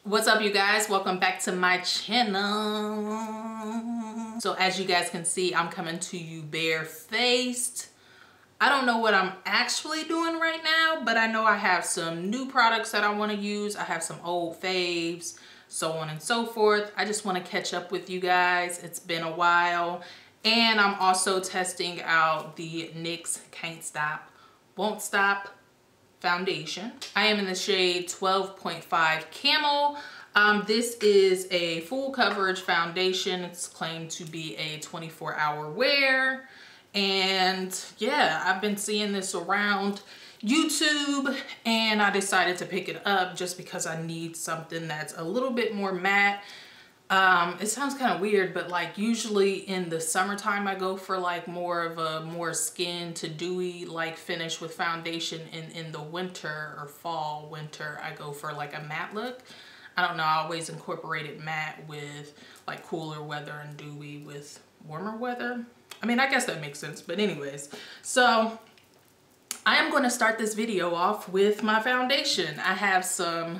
What's up, you guys? Welcome back to my channel. So as you guys can see, I'm coming to you barefaced. I don't know what I'm actually doing right now, but I know I have some new products that I want to use. I have some old faves, so on and so forth. I just want to catch up with you guys. It's been a while. And I'm also testing out the NYX Can't Stop, Won't Stop foundation. I am in the shade 12.5 Camel. This is a full coverage foundation. It's claimed to be a 24-hour wear. And yeah, I've been seeing this around YouTube and I decided to pick it up just because I need something that's a little bit more matte. It sounds kind of weird, but like usually in the summertime I go for like more of a skin to dewy like finish with foundation. In the winter or fall winter I go for like a matte look. I don't know, I always incorporated matte with like cooler weather and dewy with warmer weather. I mean, I guess that makes sense, but anyways, so I am going to start this video off with my foundation. I have some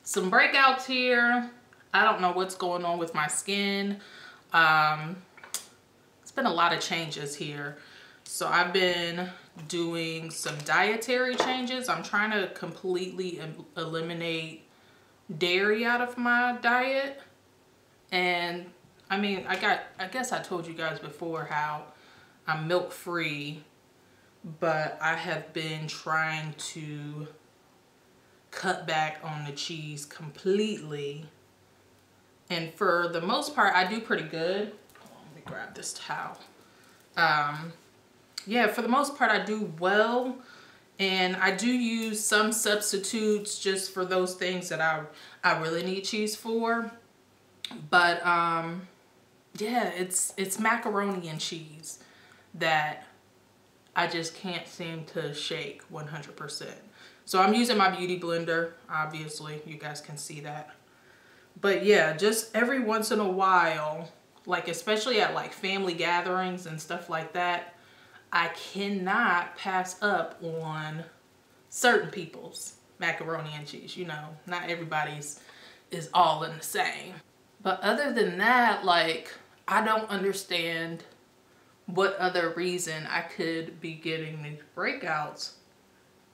breakouts here. I don't know what's going on with my skin. It's been a lot of changes here. So I've been doing some dietary changes. I'm trying to completely eliminate dairy out of my diet. And I mean, I guess I told you guys before how I'm milk free, but I have been trying to cut back on the cheese completely. And for the most part, I do pretty good. Hold on, let me grab this towel. Yeah, for the most part, I do well. And I do use some substitutes just for those things that I really need cheese for. But yeah, it's macaroni and cheese that I just can't seem to shake 100%. So I'm using my beauty blender, obviously. You guys can see that. But yeah, just every once in a while, like especially at like family gatherings and stuff like that, I cannot pass up on certain people's macaroni and cheese. You know, not everybody's is all in the same. But other than that, like, I don't understand what other reason I could be getting these breakouts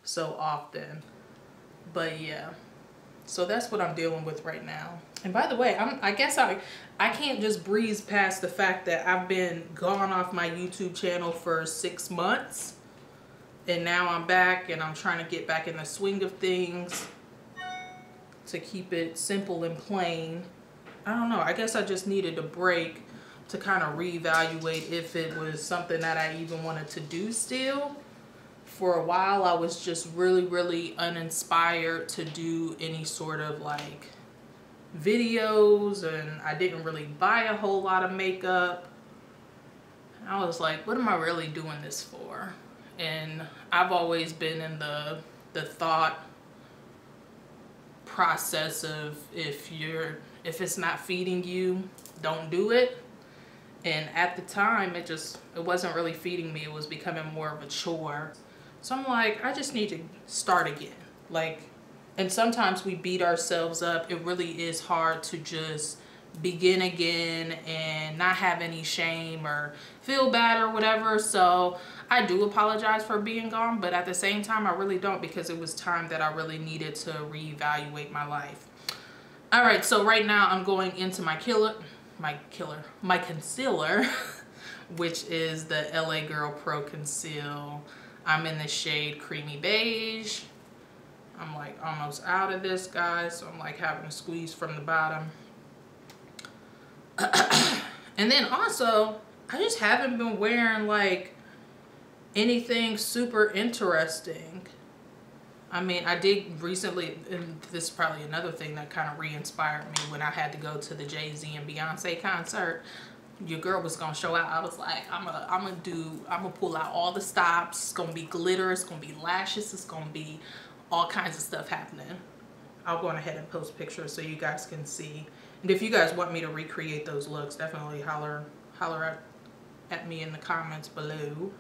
so often. But yeah, so that's what I'm dealing with right now. And by the way, I guess I can't just breeze past the fact that I've been gone off my YouTube channel for 6 months. And now I'm back and I'm trying to get back in the swing of things to keep it simple and plain. I don't know, I guess I just needed a break to kind of reevaluate if it was something that I even wanted to do still. For a while, I was just really uninspired to do any sort of like videos, and I didn't really buy a whole lot of makeup. I was like, what am I really doing this for? And I've always been in the thought process of if it's not feeding you, don't do it. And at the time, it wasn't really feeding me. It was becoming more of a chore. So I'm like, I just need to start again. Like, and sometimes we beat ourselves up. It really is hard to just begin again and not have any shame or feel bad or whatever. So I do apologize for being gone, but at the same time, I really don't, because it was time that I really needed to reevaluate my life. All right, so right now I'm going into my concealer, which is the L.A Girl Pro Conceal. I'm in the shade Creamy Beige. I'm like almost out of this, guys, so I'm like having to squeeze from the bottom. And then also, I just haven't been wearing like anything super interesting. I mean, I did recently, and this is probably another thing that kind of re-inspired me when I had to go to the Jay-Z and Beyonce concert. Your girl was gonna show out. I was like, I'm gonna pull out all the stops. It's gonna be glitter, it's gonna be lashes, it's gonna be all kinds of stuff happening. I'll go on ahead and post pictures so you guys can see. And if you guys want me to recreate those looks, definitely holler at me in the comments below.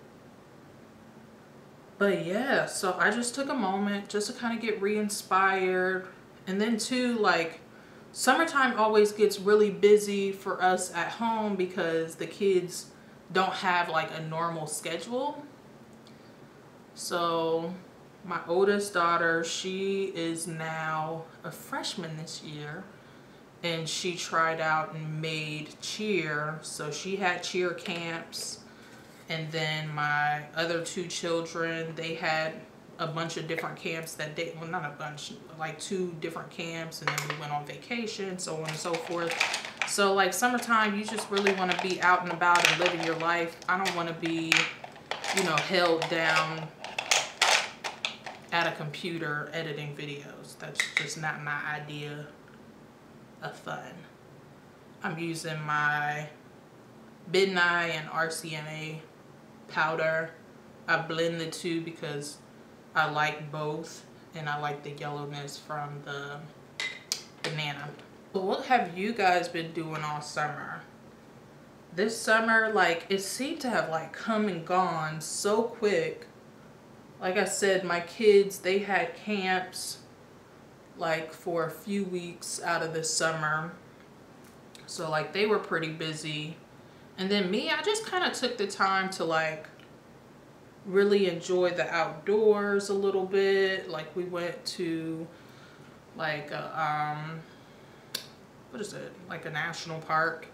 But yeah, so I just took a moment just to kind of get re-inspired. And then too, like, summertime always gets really busy for us at home because the kids don't have like a normal schedule. So my oldest daughter, she is now a freshman this year, and she tried out and made cheer. So she had cheer camps, and then my other two children, they had a bunch of different camps that day. Well, not a bunch, like 2 different camps, and then we went on vacation, so on and so forth. So like summertime, you just really want to be out and about and living your life. I don't want to be, you know, held down at a computer editing videos. That's just not my idea of fun. I'm using my Ben NYE and RCMA powder. I blend the two because I like both, and I like the yellowness from the banana. What have you guys been doing all summer? This summer, like, it seemed to have like come and gone so quick. Like I said, my kids, they had camps like for a few weeks out of the summer. So like they were pretty busy. And then me, I just kind of took the time to like really enjoy the outdoors a little bit. Like we went to like what is it? Like a national park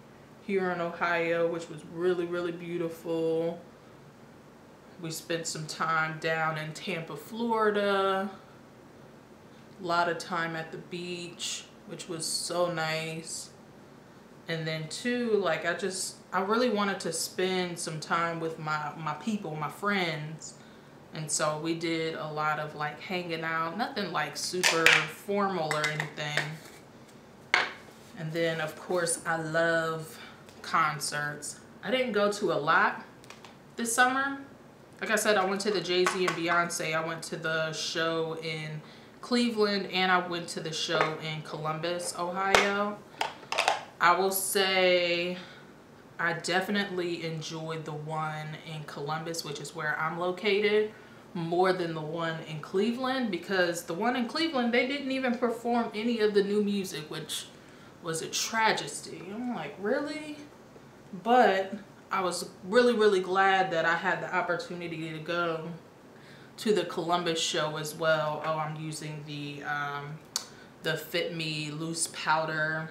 here in Ohio, which was really, really beautiful. We spent some time down in Tampa, Florida. A lot of time at the beach, which was so nice. And then too, like I really wanted to spend some time with my people, my friends. And so we did a lot of like hanging out, nothing like super formal or anything. And then of course I love concerts. I didn't go to a lot this summer. Like I said, I went to the Jay-Z and Beyonce. I went to the show in Cleveland, and I went to the show in Columbus, Ohio. I will say I definitely enjoyed the one in Columbus, which is where I'm located, more than the one in Cleveland, because the one in Cleveland, they didn't even perform any of the new music, which was a tragedy. I'm like, really? But I was really, really glad that I had the opportunity to go to the Columbus show as well. Oh, I'm using the Fit Me loose powder,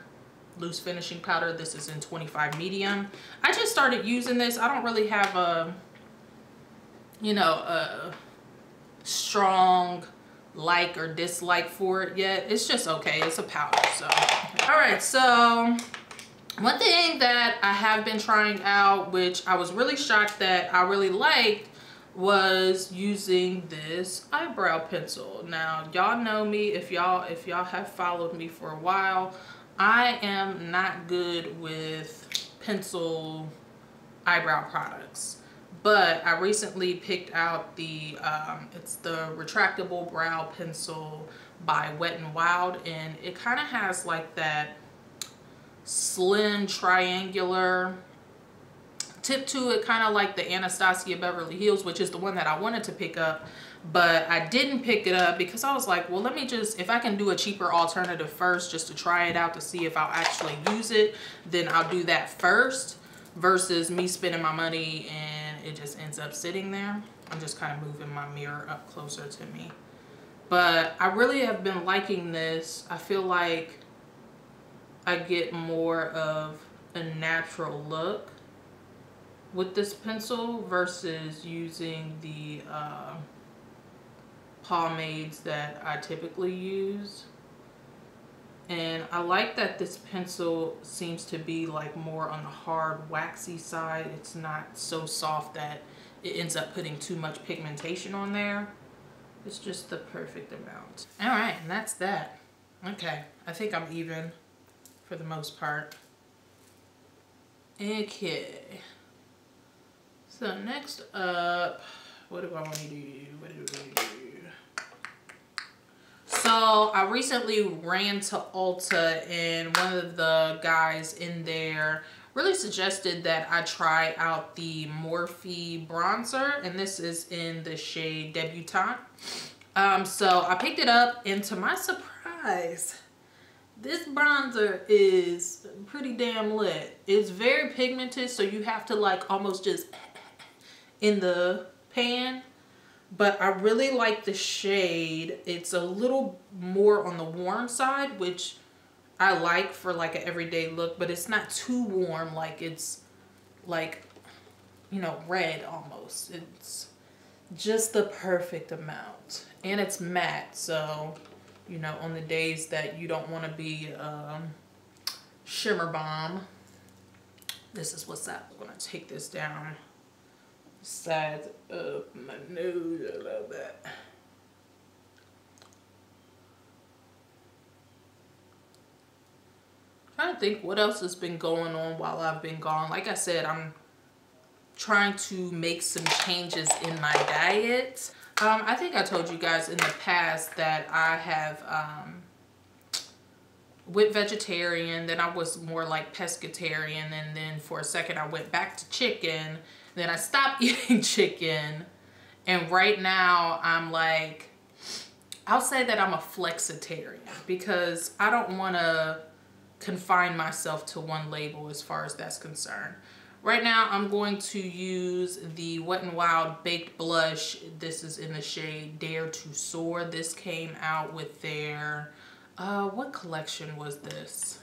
loose finishing powder. This is in 25 medium. I just started using this. I don't really have a, you know, a strong like or dislike for it yet. It's just okay. It's a powder. So all right, so one thing that I have been trying out, which I was really shocked that I really liked, was using this eyebrow pencil. Now y'all know me, if y'all have followed me for a while, I am not good with pencil eyebrow products. But I recently picked out the, it's the Retractable Brow Pencil by Wet n Wild, and it kind of has like that slim triangular tip to it, kind of like the Anastasia Beverly Hills, which is the one that I wanted to pick up, but I didn't pick it up because I was like, well, let me just, if I can do a cheaper alternative first just to try it out to see if I'll actually use it, then I'll do that first, versus me spending my money and it just ends up sitting there. I'm just kind of moving my mirror up closer to me. But I really have been liking this. I feel like I get more of a natural look with this pencil versus using the pomades that I typically use. And I like that this pencil seems to be like more on the hard waxy side. It's not so soft that it ends up putting too much pigmentation on there. It's just the perfect amount. All right, and that's that. Okay, I think I'm even for the most part. Okay. So next up, what do I want to do? What do I do? So I recently ran to Ulta, and one of the guys in there really suggested that I try out the Morphe Bronzer, and this is in the shade Debutant. So I picked it up, and to my surprise, This bronzer is pretty damn lit. It's very pigmented, so you have to like almost just in the pan. But I really like the shade. It's a little more on the warm side, which I like for like an everyday look, but it's not too warm. Like it's like, you know, red almost. It's just the perfect amount. And it's matte, so, you know, on the days that you don't want to be shimmer bomb, this is what's up. I'm going to take this down the sides of my nose a little bit. Trying to think what else has been going on while I've been gone. Like I said, I'm trying to make some changes in my diet. I think I told you guys in the past that I have went vegetarian, then I was more like pescatarian, and then for a second I went back to chicken, then I stopped eating chicken, and right now I'm like, I'll say that I'm a flexitarian because I don't want to confine myself to one label as far as that's concerned. Right now I'm going to use the Wet n Wild Baked Blush. This is in the shade Dare to Soar. This came out with their, what collection was this?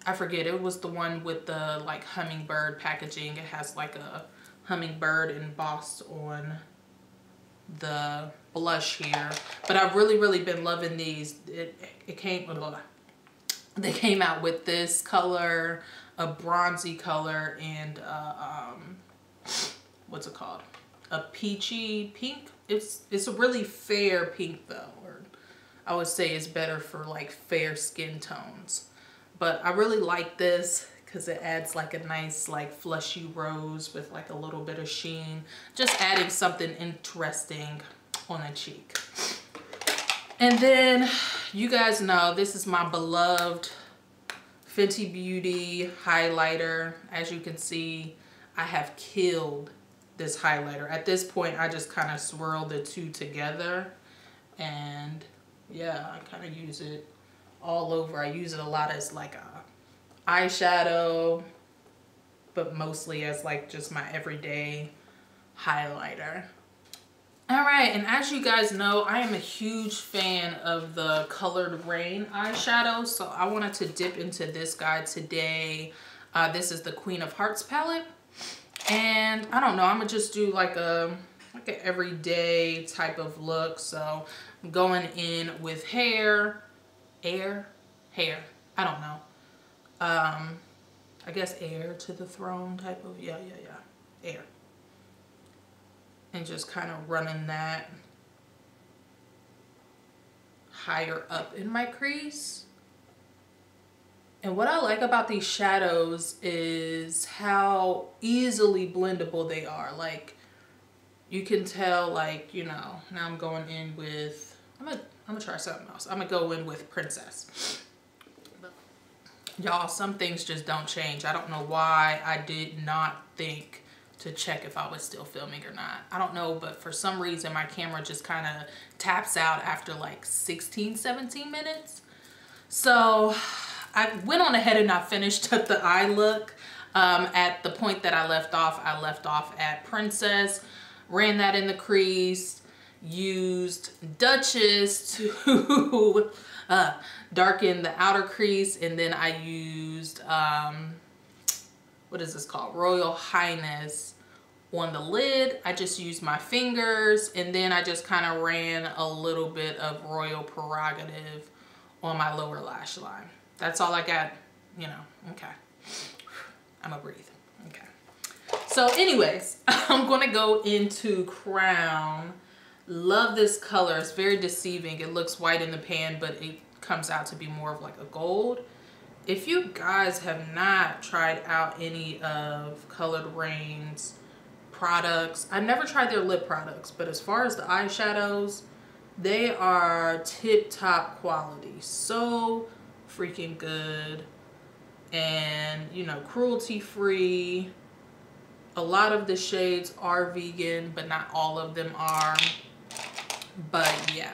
I forget. It was the one with the like hummingbird packaging. It has like a hummingbird embossed on the blush here. But I've really been loving these. They came out with this color, a bronzy color, and what's it called? A peachy pink. It's a really fair pink though, or I would say it's better for like fair skin tones. But I really like this because it adds like a nice like fleshy rose with like a little bit of sheen. Just adding something interesting on the cheek. And then you guys know this is my beloved Fenty Beauty Highlighter. As you can see, I have killed this highlighter. At this point, I just kind of swirl the two together. And yeah, I kind of use it all over. I use it a lot as like a eyeshadow, but mostly as like just my everyday highlighter. All right, and as you guys know, I am a huge fan of the colored Raine eyeshadow, so I wanted to dip into this guy today. This is the Queen of Hearts palette, and I don't know, I'm gonna just do like an everyday type of look. So I'm going in with hair, I don't know. I guess heir to the throne type of, yeah, heir. And just kind of running that higher up in my crease. And what I like about these shadows is how easily blendable they are. Like, you can tell, like, you know, now I'm going in with, I'm gonna try something else. I'm gonna go in with Princess. Y'all, some things just don't change. I don't know why I did not think to check if I was still filming or not. I don't know, but for some reason my camera just kind of taps out after like 16, 17 minutes. So I went on ahead and I finished up the eye look. At the point that I left off at Princess, ran that in the crease, used Duchess to darken the outer crease, and then I used what is this called? Royal Highness on the lid. I just used my fingers, and then I just kind of ran a little bit of Royal Prerogative on my lower lash line. That's all I got, you know. Okay. I'm gonna breathe. Okay. So anyways, I'm gonna go into Crown. Love this color. It's very deceiving. It looks white in the pan, but it comes out to be more of like a gold. If you guys have not tried out any of Colored Raine's products, I've never tried their lip products, but as far as the eyeshadows, they are tip-top quality. So freaking good. And, you know, cruelty-free. A lot of the shades are vegan, but not all of them are. But yeah,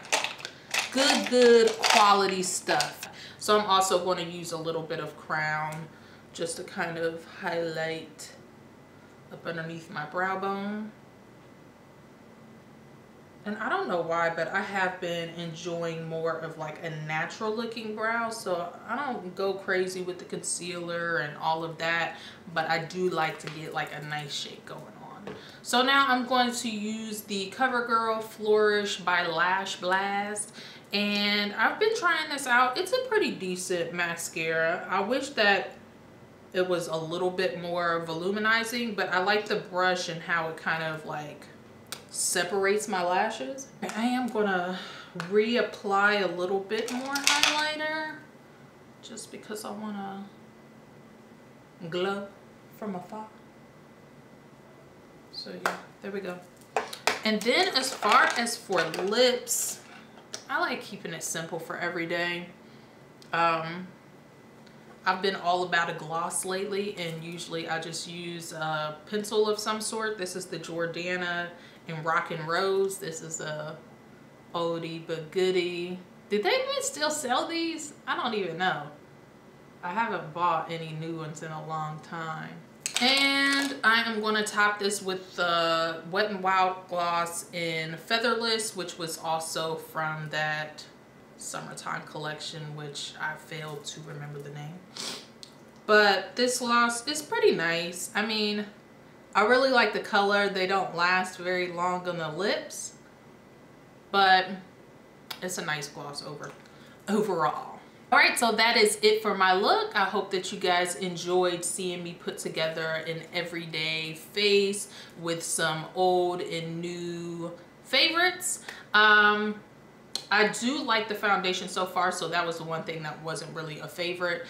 good quality stuff. So I'm also going to use a little bit of Crown just to kind of highlight up underneath my brow bone. And I don't know why, but I have been enjoying more of like a natural looking brow. So I don't go crazy with the concealer and all of that, but I do like to get like a nice shade going on. So now I'm going to use the CoverGirl Flourish by Lash Blast. And I've been trying this out. It's a pretty decent mascara. I wish that it was a little bit more voluminizing, but I like the brush and how it kind of like separates my lashes. I am gonna reapply a little bit more highlighter just because I wanna glow from afar. So yeah, there we go. And then as far as for lips, I like keeping it simple for every day. I've been all about a gloss lately, and usually I just use a pencil of some sort. This is the Jordana in Rockin' Rose. This is a oldie but goodie. Did they even still sell these? I don't even know. I haven't bought any new ones in a long time. And I am going to top this with the Wet n Wild gloss in Featherless, which was also from that summertime collection, which I failed to remember the name. But this gloss is pretty nice. I mean, I really like the color. They don't last very long on the lips, but it's a nice gloss overall. All right, so that is it for my look. I hope that you guys enjoyed seeing me put together an everyday face with some old and new favorites. I do like the foundation so far, so that was the one thing that wasn't really a favorite.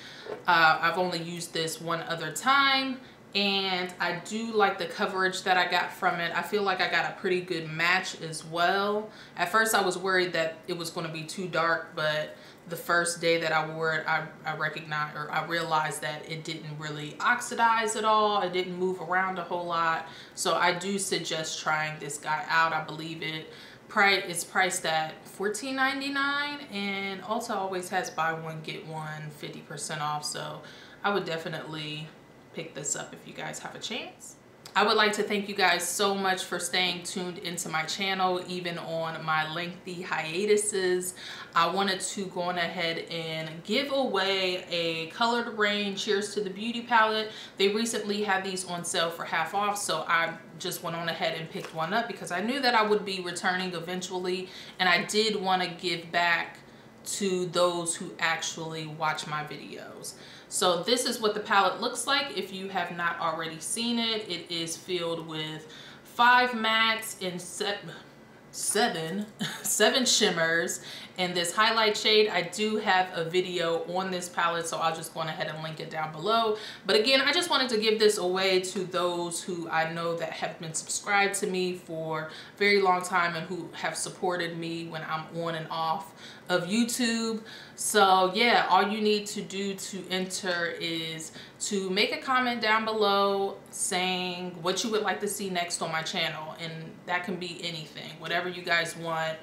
I've only used this one other time, and I do like the coverage that I got from it. I feel like I got a pretty good match as well. At first I was worried that it was going to be too dark, but the first day that I wore it, I realized that it didn't really oxidize at all. It didn't move around a whole lot. So I do suggest trying this guy out. I believe it's priced at $14.99, and Ulta always has buy one get one 50% off, so I would definitely pick this up if you guys have a chance. I would like to thank you guys so much for staying tuned into my channel, even on my lengthy hiatuses. I wanted to go on ahead and give away a colored Raine Cheers to the Beauty palette. They recently had these on sale for half off, so I just went on ahead and picked one up because I knew that I would be returning eventually, and I did want to give back to those who actually watch my videos. So this is what the palette looks like. If you have not already seen it, it is filled with 5 mattes and seven shimmers in this highlight shade. I do have a video on this palette, so I'll just go ahead and link it down below. But again, I just wanted to give this away to those who I know that have been subscribed to me for a very long time and who have supported me when I'm on and off of YouTube. So yeah, all you need to do to enter is to make a comment down below saying what you would like to see next on my channel, and that can be anything, whatever you guys want.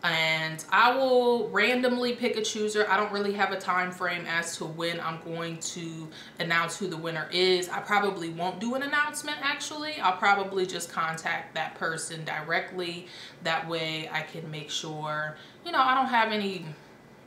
And I will randomly pick a chooser. I don't really have a time frame as to when I'm going to announce who the winner is. I probably won't do an announcement, actually. I'll probably just contact that person directly. That way I can make sure, you know, I don't have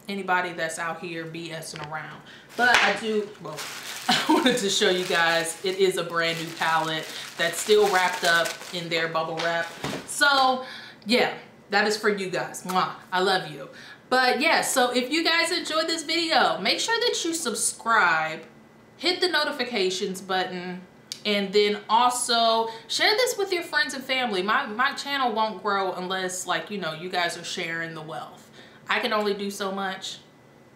anybody that's out here BSing around. But I do, well, I wanted to show you guys, it is a brand new palette that's still wrapped up in their bubble wrap. So yeah, that is for you guys. Mwah, I love you. But yeah, so if you guys enjoyed this video, make sure that you subscribe, hit the notifications button, and then also share this with your friends and family. My channel won't grow unless, like, you know, you guys are sharing the wealth. I can only do so much.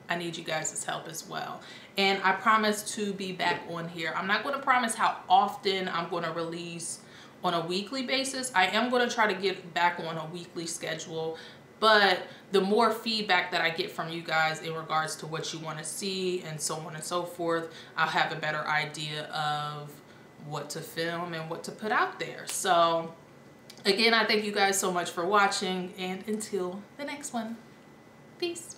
I need you guys' help as well. And I promise to be back on here. I'm not going to promise how often I'm going to release on a weekly basis. I am going to try to get back on a weekly schedule, but the more feedback that I get from you guys in regards to what you want to see and so on and so forth, I'll have a better idea of what to film and what to put out there. So again, I thank you guys so much for watching, and until the next one, peace.